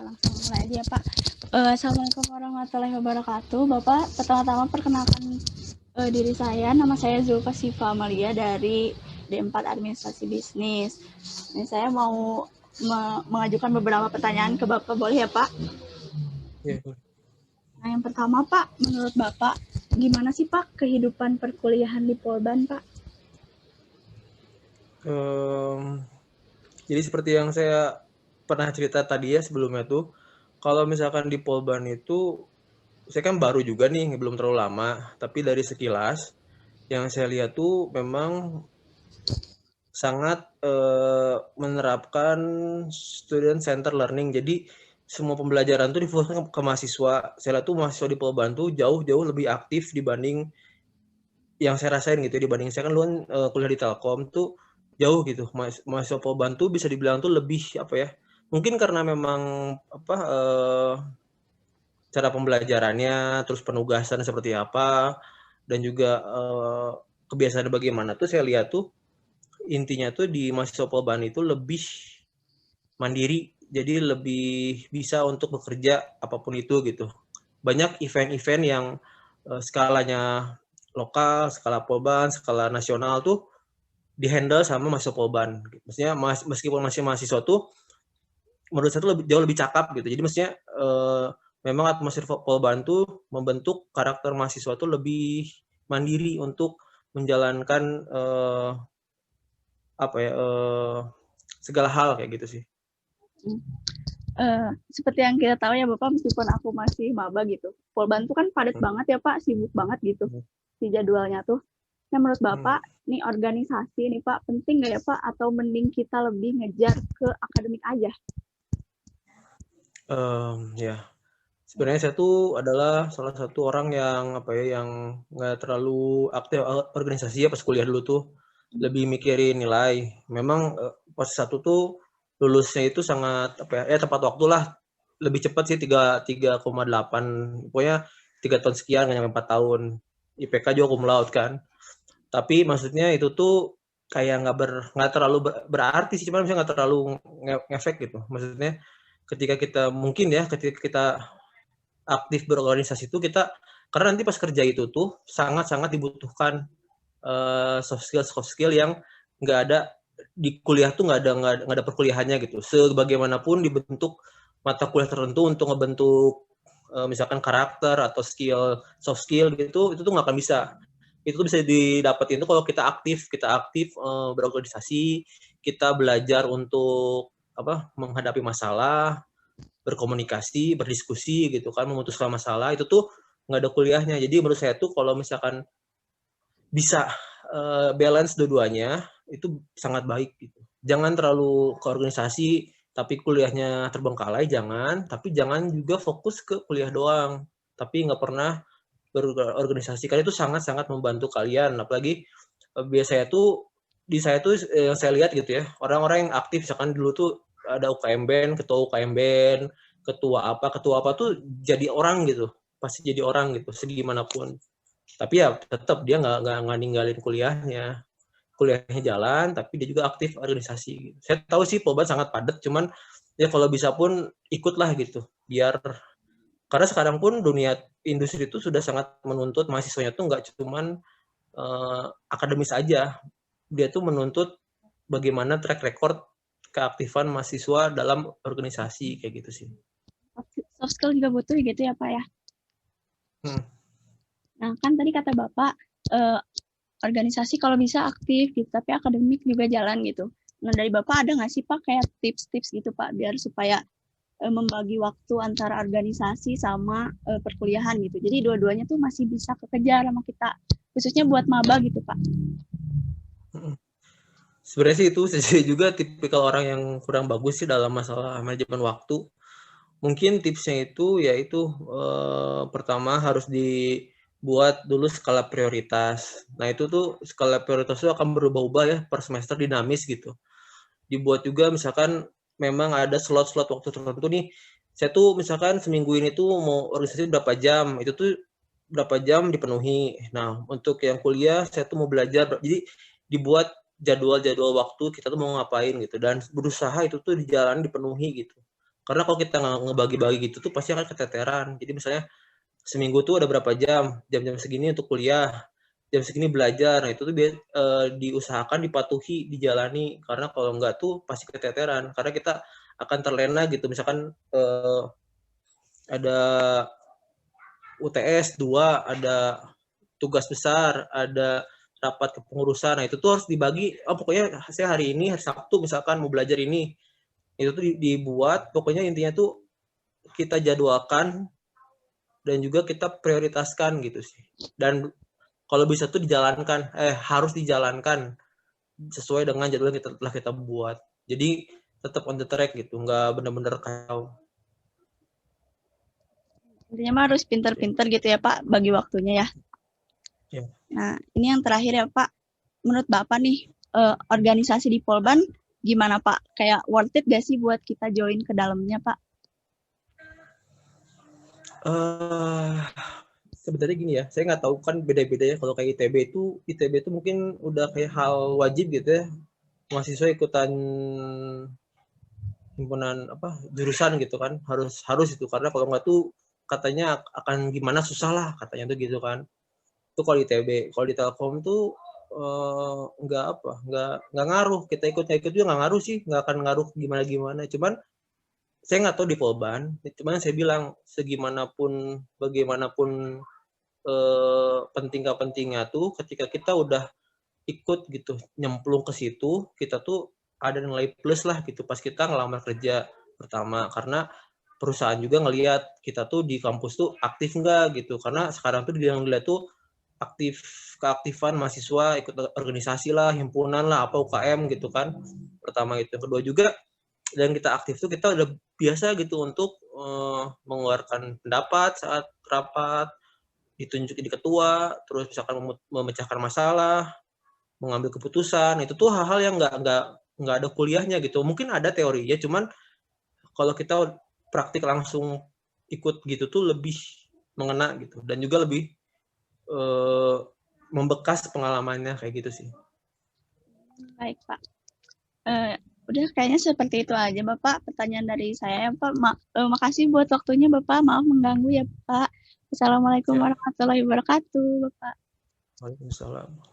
langsung mulai aja ya Pak. Assalamualaikum warahmatullahi wabarakatuh. Bapak, pertama-tama perkenalkan diri saya. Nama saya Zulfa Siva Amalia dari D4 Administrasi Bisnis. Ini saya mau mengajukan beberapa pertanyaan ke Bapak, boleh ya Pak? Ya. Nah, yang pertama Pak, menurut Bapak, gimana sih Pak kehidupan perkuliahan di Polban Pak? Jadi seperti yang saya pernah cerita tadi ya sebelumnya tuh, kalau misalkan di Polban itu, saya kan baru juga nih, belum terlalu lama, tapi dari sekilas, yang saya lihat tuh memang sangat menerapkan student center learning. Jadi semua pembelajaran tuh difokuskan ke mahasiswa. Saya lihat tuh mahasiswa di Polban tuh jauh-jauh lebih aktif dibanding yang saya rasain gitu ya, dibanding saya kan dulu kuliah di Telkom tuh jauh gitu. Mahasiswa Polban tuh bisa dibilang tuh lebih apa ya? Mungkin karena memang apa cara pembelajarannya, terus penugasan seperti apa, dan juga kebiasaan bagaimana tuh saya lihat tuh intinya tuh di mahasiswa Polban itu lebih mandiri, jadi lebih bisa untuk bekerja apapun itu gitu. Banyak event-event yang skalanya lokal, skala Polban, skala nasional tuh di-handle sama mahasiswa Polban. Maksudnya meskipun masih mahasiswa tuh menurut saya tuh jauh lebih cakap gitu. Jadi maksudnya memang atmosfer Polban tuh membentuk karakter mahasiswa tuh lebih mandiri untuk menjalankan apa ya segala hal kayak gitu sih. Seperti yang kita tahu ya Bapak, meskipun aku masih maba gitu, Polban tuh kan padat banget ya Pak, sibuk banget gitu si jadwalnya tuh. Nah, menurut Bapak, nih organisasi nih Pak, penting nggak ya Pak, atau mending kita lebih ngejar ke akademik aja? Ya, sebenarnya saya tuh adalah salah satu orang yang apa ya, yang nggak terlalu aktif organisasi ya pas kuliah dulu tuh, lebih mikirin nilai. Memang pas satu tuh lulusnya itu sangat apa ya, tepat waktu lah, lebih cepat sih 3,8, pokoknya 3 tahun sekian nggak nyampe 4 tahun. IPK juga cum laude kan. Tapi maksudnya itu tuh kayak nggak terlalu berarti sih, cuman misalnya nggak terlalu ngefek gitu. Maksudnya ketika kita mungkin ya, ketika kita aktif berorganisasi itu kita, karena nanti pas kerja itu tuh sangat-sangat dibutuhkan soft skill yang nggak ada di kuliah tuh, nggak ada perkuliahannya gitu. Sebagaimanapun dibentuk mata kuliah tertentu untuk ngebentuk misalkan karakter atau soft skill gitu, itu tuh nggak akan bisa. Itu tuh bisa didapetin tuh kalau kita aktif berorganisasi, kita belajar untuk apa menghadapi masalah, berkomunikasi, berdiskusi gitu kan, memutuskan masalah, itu tuh nggak ada kuliahnya. Jadi menurut saya tuh kalau misalkan bisa balance dua-duanya itu sangat baik gitu. Jangan terlalu ke organisasi tapi kuliahnya terbengkalai, jangan. Tapi jangan juga fokus ke kuliah doang tapi nggak pernah berorganisasi, karena itu sangat-sangat membantu kalian. Apalagi biasanya tuh di saya tuh yang saya lihat gitu ya, orang-orang yang aktif misalkan dulu tuh ada UKM Band, ketua UKM Band, ketua apa tuh jadi orang gitu, pasti jadi orang gitu segimanapun. Tapi ya tetap dia nggak ninggalin kuliahnya jalan, tapi dia juga aktif organisasi. Saya tahu sih Polban sangat padat, cuman ya kalau bisa pun ikutlah gitu, biar karena sekarang pun dunia industri itu sudah sangat menuntut mahasiswanya tuh nggak cuman akademis aja, dia tuh menuntut bagaimana track record keaktifan mahasiswa dalam organisasi kayak gitu sih. Soft skill juga butuh gitu ya Pak ya? Nah kan tadi kata Bapak, organisasi kalau bisa aktif gitu, tapi akademik juga jalan gitu. Nah dari Bapak ada nggak sih Pak kayak tips-tips gitu Pak, biar supaya membagi waktu antara organisasi sama perkuliahan gitu. Jadi dua-duanya tuh masih bisa kekejar sama kita, khususnya buat maba gitu Pak. Sebenarnya sih itu saya juga tipikal orang yang kurang bagus sih dalam masalah manajemen waktu. Mungkin tipsnya itu yaitu pertama harus dibuat dulu skala prioritas. Nah itu tuh skala prioritas itu akan berubah-ubah ya per semester, dinamis gitu. Dibuat juga misalkan memang ada slot-slot waktu tertentu nih. Saya tuh misalkan seminggu ini tuh mau organisasi berapa jam, itu tuh berapa jam dipenuhi. Nah untuk yang kuliah saya tuh mau belajar, jadi dibuat jadwal-jadwal waktu kita tuh mau ngapain gitu, dan berusaha itu tuh di jalan dipenuhi gitu. Karena kalau kita ngebagi-bagi gitu tuh pasti akan keteteran. Jadi misalnya seminggu tuh ada berapa jam segini untuk kuliah, jam segini belajar. Nah itu tuh diusahakan dipatuhi, dijalani. Karena kalau enggak tuh pasti keteteran. Karena kita akan terlena gitu. Misalkan ada UTS 2, ada tugas besar, ada rapat kepengurusan. Nah itu tuh harus dibagi. Oh pokoknya saya hari ini, hari Sabtu misalkan mau belajar ini. Itu tuh dibuat, pokoknya intinya tuh kita jadwalkan dan juga kita prioritaskan gitu sih. Dan kalau bisa tuh dijalankan, harus dijalankan sesuai dengan jadwal yang telah kita buat. Jadi tetap on the track gitu, nggak benar-benar kacau. Intinya mah harus pinter-pinter gitu ya Pak, bagi waktunya ya. Ya. Nah, ini yang terakhir ya Pak. Menurut Bapak nih, organisasi di Polban gimana Pak? Kayak worth it gak sih buat kita join ke dalamnya Pak? Sebenarnya gini ya, saya nggak tahu kan beda-beda ya. Kalau kayak ITB itu mungkin udah kayak hal wajib gitu ya. Mahasiswa ikutan himpunan jurusan gitu kan, harus itu, karena kalau nggak tuh katanya akan gimana, susah lah katanya tuh gitu kan. Itu kalau di ITB. Kalau di Telkom tuh nggak ngaruh, kita ikut juga nggak ngaruh sih, nggak akan ngaruh gimana. Cuman saya nggak tahu di Polban, cuman saya bilang bagaimanapun penting gak pentingnya tuh ketika kita udah ikut gitu, nyemplung ke situ, kita tuh ada nilai plus lah gitu pas kita ngelamar kerja pertama. Karena perusahaan juga ngelihat kita tuh di kampus tuh aktif nggak gitu. Karena sekarang tuh yang dilihat tuh keaktifan mahasiswa, ikut organisasi lah, himpunan lah, apa UKM gitu kan. Pertama itu. Yang kedua juga, dan kita aktif tuh kita udah biasa gitu untuk mengeluarkan pendapat saat rapat, ditunjuk di ketua, terus misalkan memecahkan masalah, mengambil keputusan. Itu tuh hal-hal yang nggak ada kuliahnya gitu. Mungkin ada teorinya, cuman kalau kita praktik langsung ikut gitu tuh lebih mengena gitu, dan juga lebih membekas pengalamannya kayak gitu sih. Baik Pak. Udah kayaknya seperti itu aja Bapak pertanyaan dari saya Pak. Makasih buat waktunya Bapak. Maaf mengganggu ya Pak. Assalamualaikum warahmatullahi wabarakatuh Bapak. Waalaikumsalam.